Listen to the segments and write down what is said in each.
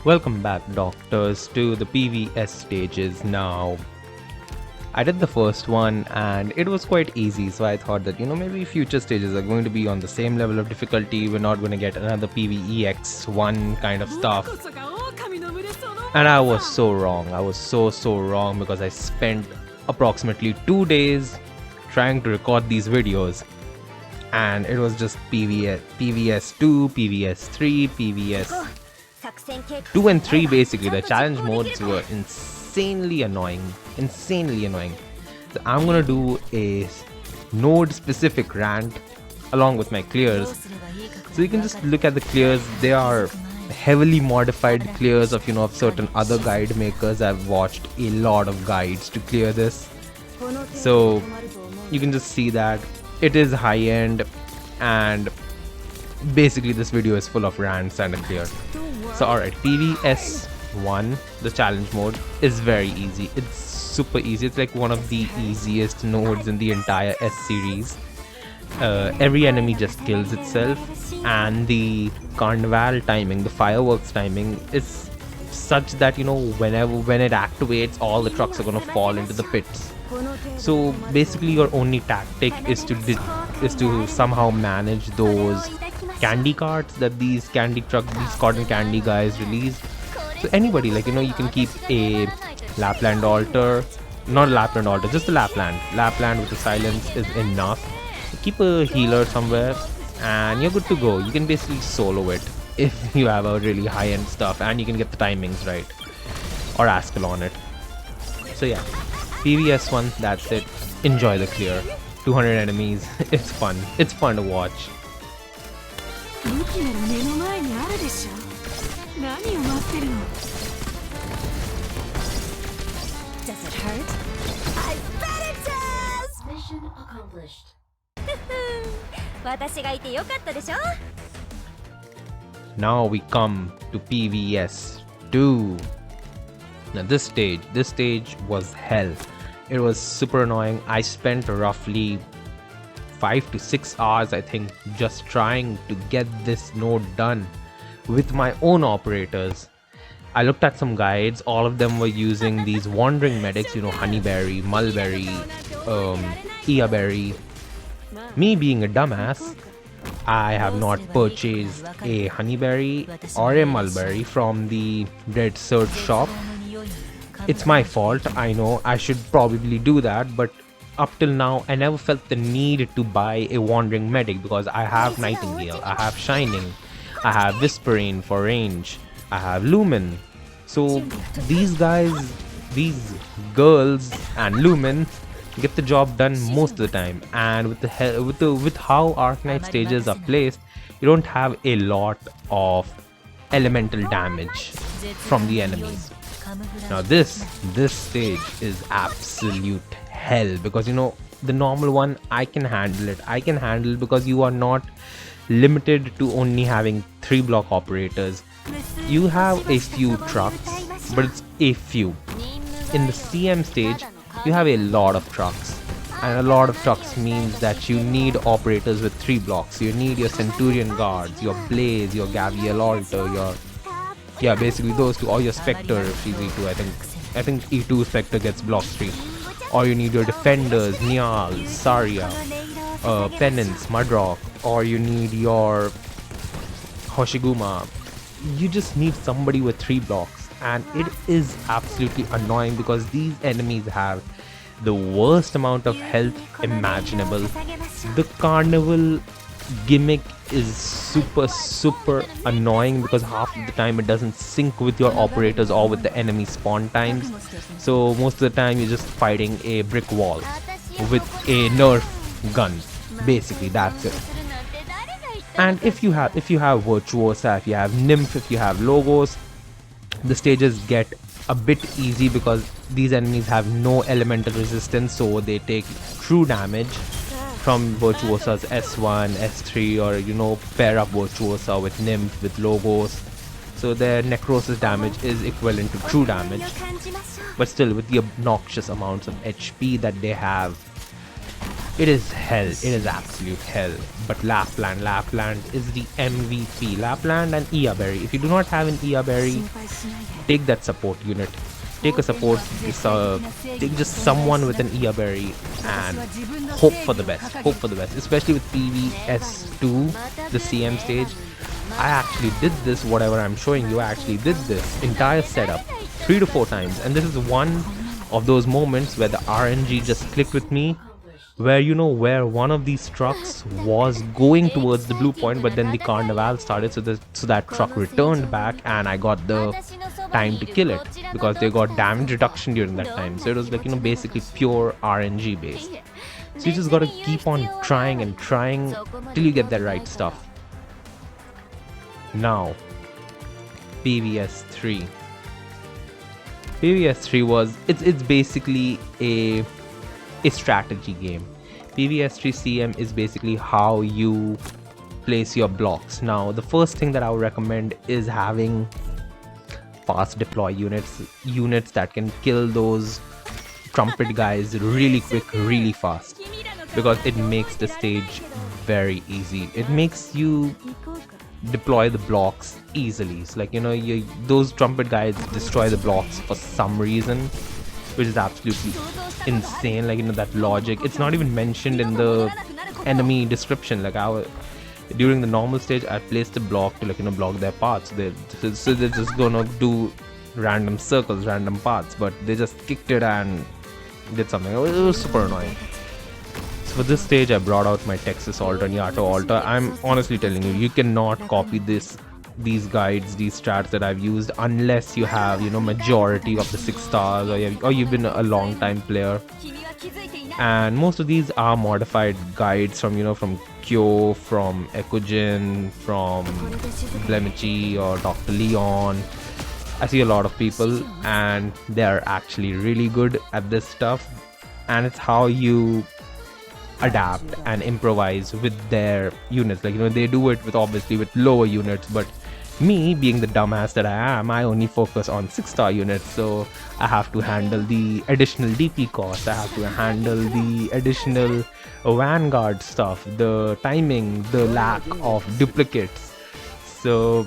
Welcome back, doctors, to the PVS stages. Now, I did the first one and it was quite easy, so I thought that maybe future stages are going to be on the same level of difficulty. We're not going to get another PvEX1 kind of stuff. And I was so wrong. I was so wrong, because I spent approximately 2 days trying to record these videos. And it was just PVS2, PVS3, PVS 2 and 3. Basically the challenge modes were insanely annoying. So I'm gonna do a node specific rant along with my clears. So you can just look at the clears. They are heavily modified clears of certain other guide makers. I've watched a lot of guides to clear this, so you can just see that it is high end, and basically this video is full of rants and a clear. So alright, PVS1, the challenge mode, is very easy. It's super easy. It's like one of the easiest nodes in the entire S series. Every enemy just kills itself, and the carnival timing, the fireworks timing, is such that when it activates, all the trucks are gonna fall into the pits. So basically your only tactic is to somehow manage those candy carts that these cotton candy guys release. So anybody, you can keep a Lapland altar, not a Lapland altar, just a Lapland with the silence is enough. Keep a healer somewhere and you're good to go. You can basically solo it if you have a really high-end stuff, and you can get the timings right, or Askel on it. So yeah, PVS1, that's it. Enjoy the clear. 200 enemies. It's fun to watch. Does it hurt? I bet it does! Mission accomplished. Now we come to PVS2. Now this stage was hell. It was super annoying. I spent roughly 5 to 6 hours, I think, just trying to get this node done with my own operators. I looked at some guides. All of them were using these wandering medics, honeyberry, mulberry, Iaberry. Me being a dumbass, I have not purchased a honeyberry or a mulberry from the Red Search shop. It's my fault, I know. I should probably do that, but up till now I never felt the need to buy a wandering medic, because I have Nightingale, I have Shining, I have Whispering for range, I have Lumen. So these guys, these girls and Lumen get the job done most of the time. And with how Arknights stages are placed, you don't have a lot of elemental damage from the enemies. Now this stage is absolute hell, because the normal one I can handle it because you are not limited to only having 3 block operators. You have a few trucks, but it's a few. In the CM stage you have a lot of trucks, and a lot of trucks means that you need operators with 3 blocks. You need your Centurion guards, your Blaze, your Gaviel altar, basically those two, or your Spectre if you need to. I think E2 Spectre gets block 3. Or you need your defenders, Niall, Saria, Penance, Mudrock, or you need your Hoshiguma. You just need somebody with 3 blocks, and it is absolutely annoying because these enemies have the worst amount of health imaginable. The carnival gimmick is super annoying, because half of the time it doesn't sync with your operators or with the enemy spawn times. So most of the time you're just fighting a brick wall with a nerf gun. Basically that's it. And if you have Virtuosa, if you have Nymph, if you have Logos, the stages get a bit easy because these enemies have no elemental resistance, so they take true damage from Virtuosa's S1, S3, or pair up Virtuosa with Nymph, with Logos. So their necrosis damage is equivalent to true damage, but still with the obnoxious amounts of HP that they have, It is hell. It is absolute hell. But Lapland is the MVP. Lapland and Ia Berry. If you do not have an Ia Berry, take that support unit. Take a support, take just someone with an Ia Berry and hope for the best. Hope for the best. Especially with PVS2, the CM stage. I actually did this, whatever I'm showing you, I actually did this entire setup 3 to 4 times. And this is one of those moments where the RNG just clicked with me, where where one of these trucks was going towards the blue point, but then the carnival started, so that truck returned back and I got the time to kill it because they got damage reduction during that time. So it was like basically pure RNG based. So you just gotta keep on trying and trying till you get that right stuff. Now PVS3 was it's basically a strategy game. PVS3 CM is basically how you place your blocks. Now the first thing that I would recommend is having fast deploy units that can kill those trumpet guys really quick, really fast, because it makes the stage very easy. It makes you deploy the blocks easily. It's like those trumpet guys destroy the blocks for some reason, which is absolutely insane. Like that logic, it's not even mentioned in the enemy description. Like during the normal stage I placed a block to block their paths. So they're just gonna do random circles, random paths, but they just kicked it and did something. It was super annoying. For this stage I brought out my Texas altar and Yato altar. I'm honestly telling you, you cannot copy these guides, these strats that I've used, unless you have majority of the 6 stars or you've been a long time player. And most of these are modified guides from from Kyo, from Ekojin, from Blemichi or Dr. Leon. I see a lot of people and they're actually really good at this stuff, and it's how you adapt and improvise with their units. Like they do it with obviously with lower units, but me being the dumbass that I am, I only focus on 6-star units, so I have to handle the additional DP cost, I have to handle the additional vanguard stuff, the timing, the lack of duplicates. So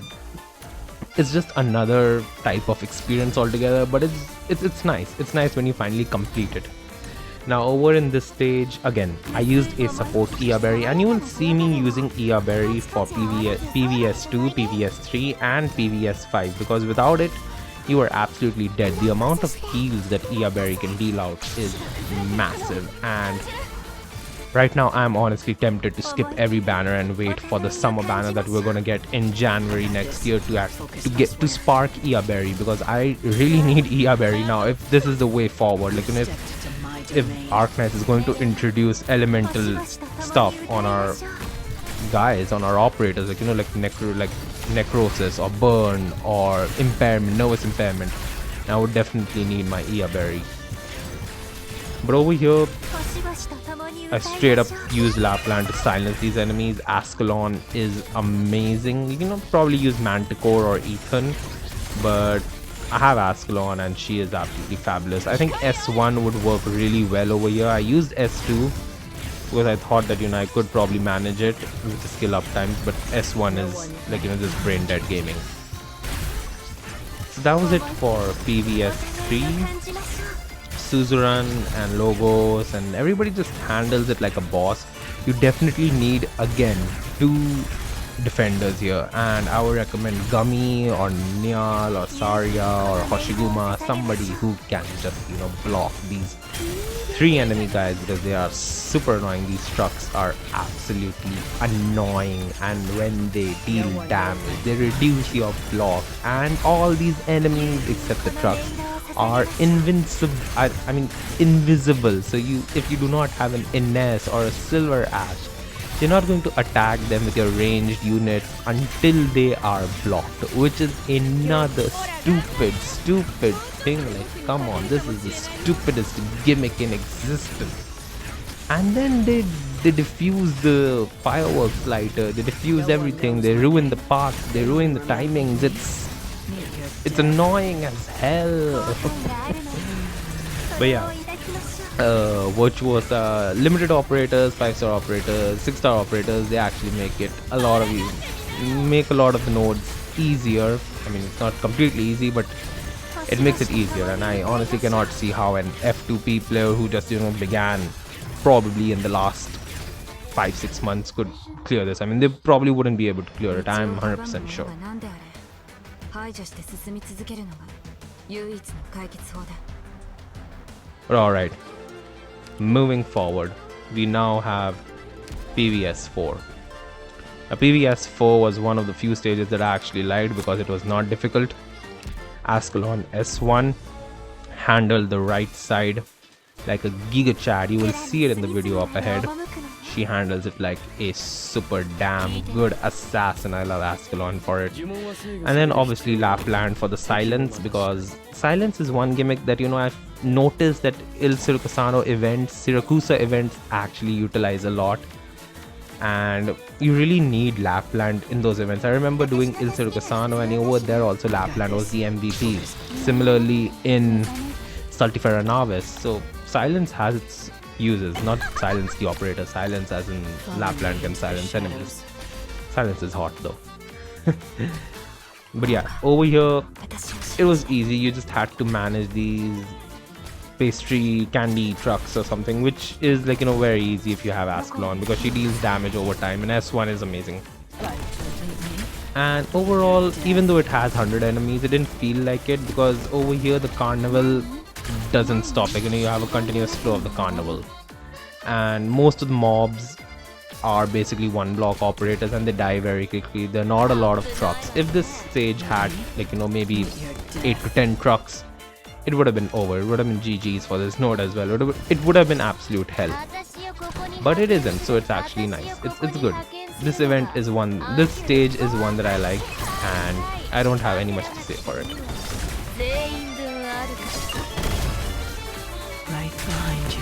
it's just another type of experience altogether, but it's nice when you finally complete it. Now over in this stage, again, I used a support Ia Berry, and you will see me using Ia Berry for PVS2, PVS3 and PVS5, because without it, you are absolutely dead. The amount of heals that Ia Berry can deal out is massive, and right now I'm honestly tempted to skip every banner and wait for the summer banner that we're gonna get in January next year to spark Ia Berry, because I really need Ia Berry now. If this is the way forward, like if Arknights is going to introduce elemental stuff on our guys, on our operators, like necrosis or burn or impairment, nervous impairment, I would definitely need my Ia Berry. But over here I straight up use Lapland to silence these enemies. Ascalon is amazing. You can probably use Manticore or Ethan, but I have Ascalon and she is absolutely fabulous. I think S1 would work really well over here. I used S2 because I thought that I could probably manage it with the skill up times, but S1 is like just brain dead gaming. So that was it for PVS3. Suzuran and Logos and everybody just handles it like a boss. You definitely need, again, 2 defenders here, and I would recommend Gummy or Nial or Saria or Hoshiguma, somebody who can just block these 3 enemy guys, because they are super annoying. These trucks are absolutely annoying, and when they deal damage they reduce your block, and all these enemies except the trucks are invincible. I mean invisible. So if you do not have an Ines or a Silver Ash, you're not going to attack them with your ranged units until they are blocked, which is another stupid thing. Like, come on, this is the stupidest gimmick in existence. And then they defuse the fireworks lighter, they defuse everything, they ruin the path, they ruin the timings. It's annoying as hell. But yeah, virtuosa limited operators, 5-star operators, 6-star operators. They actually make it a lot of make a lot of the nodes easier. I mean, it's not completely easy, but it makes it easier. And I honestly cannot see how an F2P player who just began probably in the last 5-6 months could clear this. I mean, they probably wouldn't be able to clear it. I'm 100% sure. But alright, moving forward, we now have PVS 4. Now, PVS 4 was one of the few stages that I actually liked because it was not difficult. Ascalon S1 handled the right side like a Giga Chad. You will see it in the video up ahead. She handles it like a super damn good assassin. I love Ascalon for it. And then obviously Lapland for the silence, because silence is one gimmick that I've noticed that Il Siracusa events actually utilize a lot, and you really need Lapland in those events. I remember doing Il Siracusa, and over there also Lapland was the MVP. Similarly in Stultifera Navis. So silence has its uses, not silence the operator, silence as in Lapland can silence enemies. Silence is hot though. But yeah, over here it was easy. You just had to manage these pastry candy trucks or something, which is very easy if you have Ascalon, because she deals damage over time, and S1 is amazing. And overall, even though it has 100 enemies, it didn't feel like it, because over here the carnival doesn't stop. You have a continuous flow of the carnival, and most of the mobs are basically one block operators, and they die very quickly. There are not a lot of trucks. If this stage had maybe 8 to 10 trucks, it would have been over. It would have been GG's for this node as well. It would have been absolute hell, but it isn't, so it's actually nice. It's good. This stage is one that I like, and I don't have any much to say for it. Right behind you.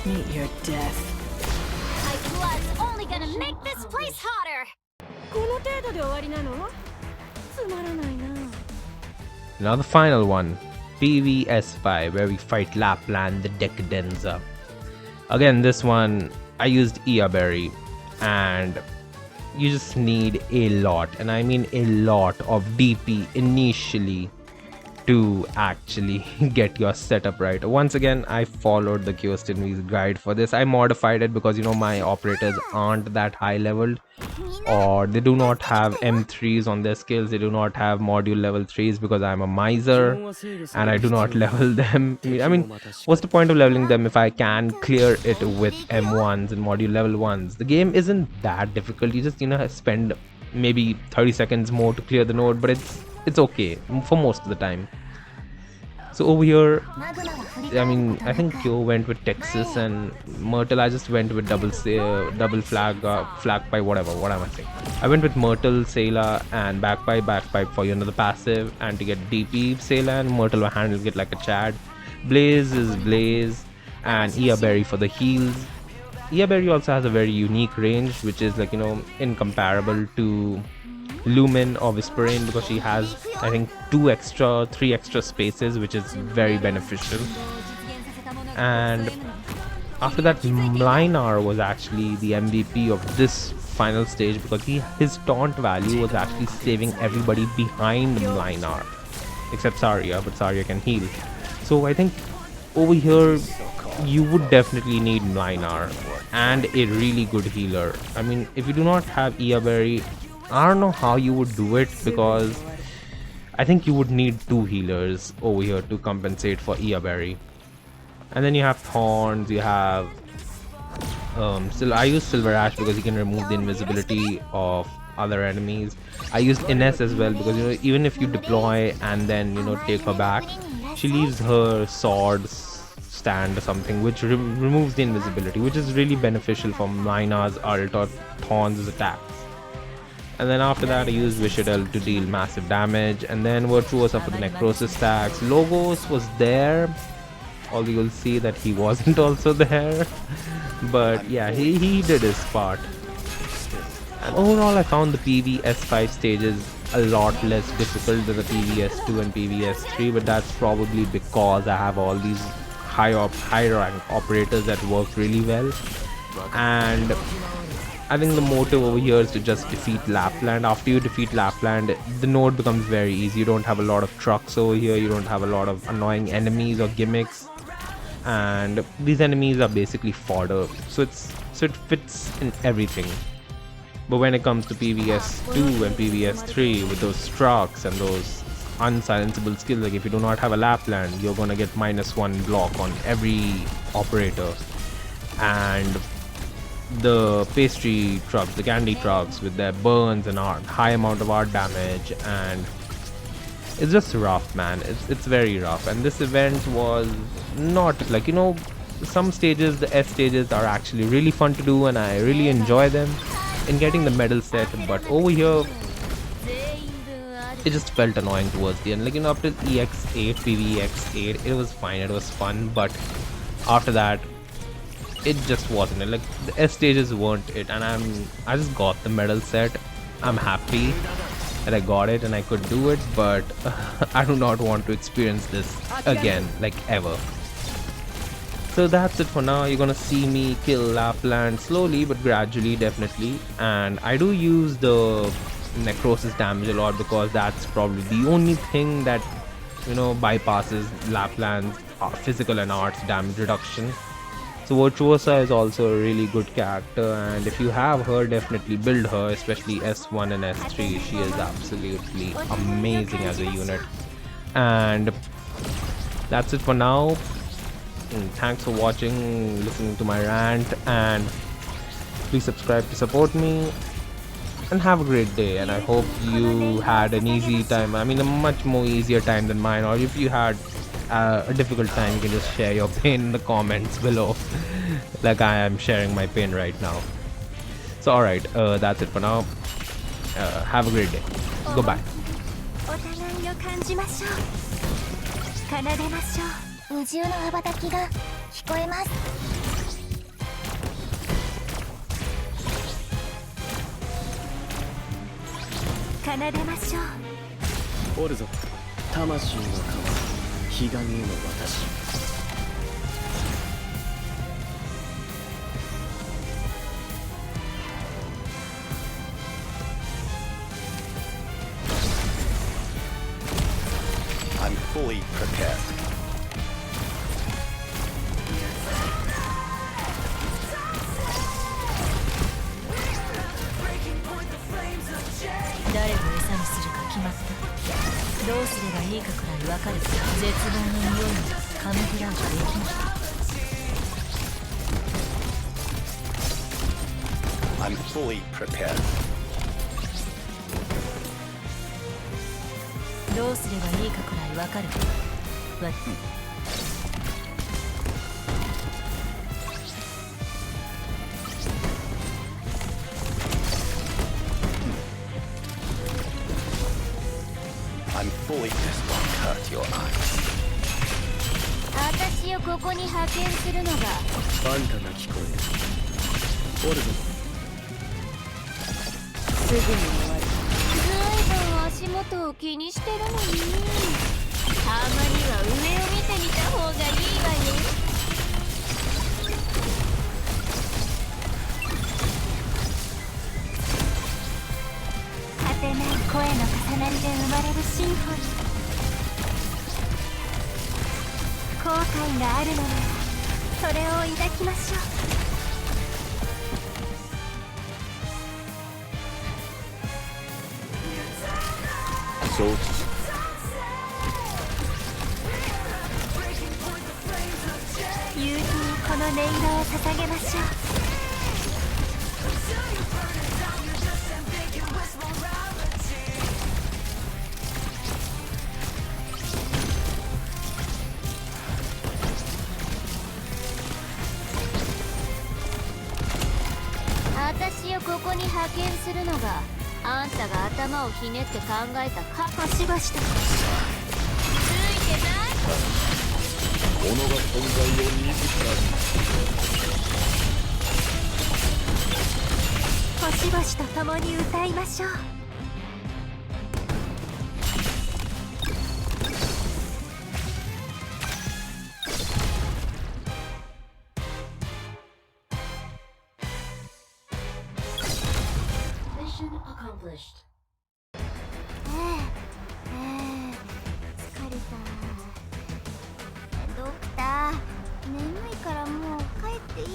Meet your death. My blood's only gonna make this place hotter. Now the final one, PVS5, where we fight Lapland the Decadenza. Again, this one I used Berry, and you just need a lot, and I mean a lot of DP initially to actually get your setup right. Once again, I followed the Kyostinvi's guide for this. I modified it because my operators aren't that high leveled, or they do not have M3s on their skills. They do not have module level 3s, because I'm a miser and I do not level them. I mean, what's the point of leveling them if I can clear it with M1s and module level 1s? The game isn't that difficult. You just spend maybe 30 seconds more to clear the node, but it's okay for most of the time. So over here, I mean, I think Kyo went with Texas, and Myrtle I just went with double flag pipe, whatever. What am I saying? I went with Myrtle, Sayla, and backpipe for the passive, and to get DP Sayla, and Myrtle will handle it like a Chad. Blaze is Blaze, and Berry for the heals. Berry also has a very unique range, which is incomparable to Lumen or Whispering, because she has I think 3 extra spaces, which is very beneficial. And after that, Mlinar was actually the MVP of this final stage, because his taunt value was actually saving everybody behind Mlinar, except Saria, but Saria can heal. So I think over here you would definitely need Mlinar and a really good healer. I mean, if you do not have Berry, I don't know how you would do it, because I think you would need 2 healers over here to compensate for Berry. And then you have Thorns, you have I use Silver Ash because you can remove the invisibility of other enemies. I used Ines as well, because even if you deploy and then take her back, she leaves her swords stand or something, which removes the invisibility, which is really beneficial for Mina's ult or Thorn's attacks. And then after that I used Vishadel to deal massive damage, and then Virtuosa for the necrosis stacks. Logos was there, although you'll see that he wasn't also there. But yeah, he did his part. And overall I found the PvS5 stages a lot less difficult than the PvS2 and PvS3, but that's probably because I have all these high rank operators that work really well. And I think the motive over here is to just defeat Lapland. After you defeat Lapland, the node becomes very easy. You don't have a lot of trucks over here, you don't have a lot of annoying enemies or gimmicks, and these enemies are basically fodder, so it fits in everything. But when it comes to PvS2 and PvS3 with those trucks and those unsilenceable skills, like if you do not have a Lapland, you're gonna get -1 block on every operator. And the pastry trucks, the candy trucks with their burns and high amount of art damage, and it's just rough, man. It's very rough. And this event was not like, you know, some stages, the S stages are actually really fun to do and I really enjoy them in getting the medal set, but over here it just felt annoying towards the end. Like, you know, up to EX8, PvEX8, it was fine, it was fun, but after that it just wasn't it. Like, the S stages weren't it, and I just got the medal set. I'm happy that I got it and I could do it, but I do not want to experience this again, like ever. So that's it for now. You're gonna see me kill Lapland slowly but gradually, definitely. And I do use the necrosis damage a lot because that's probably the only thing that, you know, bypasses Lapland's physical and arts damage reduction. So Virtuosa is also a really good character, and if you have her, definitely build her, especially S1 and S3. She is absolutely amazing as a unit. And that's it for now. Thanks for watching, listening to my rant, and please subscribe to support me, and have a great day. And I hope you had an easy time, I mean a much more easier time than mine, or if you had a difficult time, you can just share your pain in the comments below like I am sharing my pain right now. So alright, that's it for now. Have a great day. Goodbye. 宇宙の羽ばたきが聞こえます。奏でましょう。おるぞ、魂の川、彼岸への私。I'm fully prepared. I'm fully prepared. どうすればいいかくらいわかる。I'm fully this won't hurt your eyes. 私をここに派遣するのが。ファンタが聞こえる。おるぞ。すぐに終わる。ずいぶん足元を気にしてるのに。たまには上を見てみた方がいいわよ。果てない声の重なりで生まれるシンフォニー。後悔があるのならそれを抱きましょう。承知。夕日にこの音色を捧げましょう。るのがあんたが頭をひねって考えたしばしとついてない己が存在を自らにしばしと共に歌いましょう。疲れた。ドクター、眠いからもう帰っていい？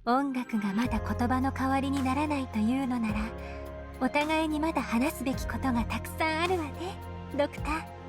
音楽がまだ言葉の代わりにならないというのなら、お互いにまだ話すべきことがたくさんあるわね、ドクター。